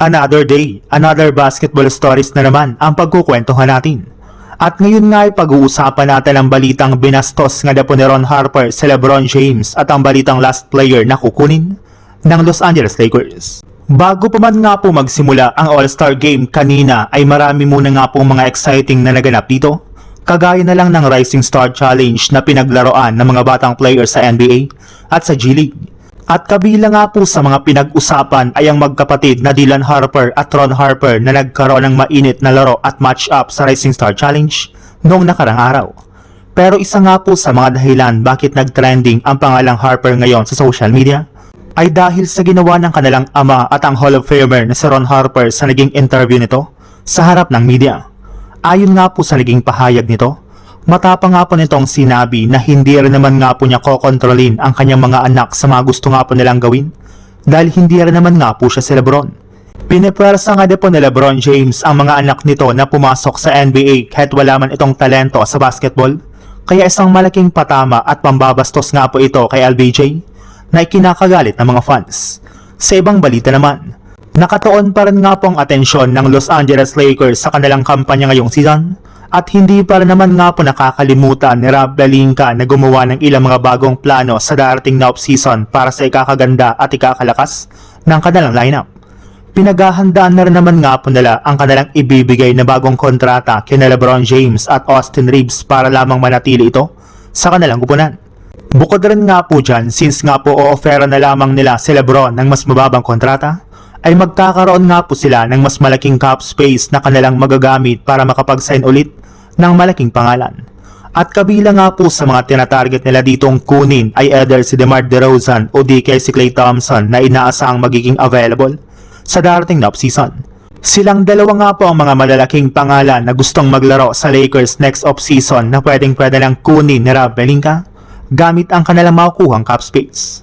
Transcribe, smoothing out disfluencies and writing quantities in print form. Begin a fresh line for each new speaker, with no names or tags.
Another day, another basketball stories na naman ang pagkukwentuhan natin. At ngayon nga ay pag-uusapan natin ang balitang binastos nga po ni Ron Harper sa LeBron James at ang balitang last player na kukunin ng Los Angeles Lakers. Bago pa man nga po magsimula ang All-Star Game kanina ay marami muna nga po mga exciting na naganap dito. Kagaya na lang ng Rising Star Challenge na pinaglaruan ng mga batang players sa NBA at sa G League. At kabilang nga po sa mga pinag-usapan ay ang magkapatid na Dylan Harper at Ron Harper na nagkaroon ng mainit na laro at match-up sa Rising Star Challenge noong nakarang araw. Pero isa nga po sa mga dahilan bakit nag-trending ang pangalang Harper ngayon sa social media ay dahil sa ginawa ng kanilang ama at ang Hall of Famer na si Ron Harper sa naging interview nito sa harap ng media. Ayon nga po sa naging pahayag nito, matapang nga po nitong sinabi na hindi rin naman nga po niya kokontrolin ang kanyang mga anak sa mga gusto nga po nilang gawin dahil hindi rin naman nga po siya si Lebron. Pinipwersa nga po ni Lebron James ang mga anak nito na pumasok sa NBA kahit wala man itong talento sa basketball, kaya isang malaking patama at pambabastos nga po ito kay LBJ na ikinakagalit ng mga fans. Sa ibang balita naman, nakatuon pa rin nga po ang atensyon ng Los Angeles Lakers sa kanilang kampanya ngayong season. At hindi pa rin naman nga po nakakalimutan ni Rob Pelinka na gumawa ng ilang mga bagong plano sa darating na off-season para sa ikakaganda at ikakalakas ng kanilang lineup. Pinaghahandaan na rin naman nga po nila ang kanilang ibibigay na bagong kontrata kina LeBron James at Austin Reeves para lamang manatili ito sa kanilang kupunan. Bukod rin nga po dyan, since nga po o-offera na lamang nila si LeBron ng mas mababang kontrata, ay magkakaroon nga po sila ng mas malaking cap space na kanilang magagamit para makapag-sign ulit ng malaking pangalan. At kabilang nga po sa mga tinatarget nila ditong kunin ay either si DeMar DeRozan o di kaya si Klay Thompson na inaasahang magiging available sa darating na off-season. Silang dalawa nga po ang mga malalaking pangalan na gustong maglaro sa Lakers next off-season na pwede lang kunin ni Rob Pelinka gamit ang kanilang makukuhang cap space.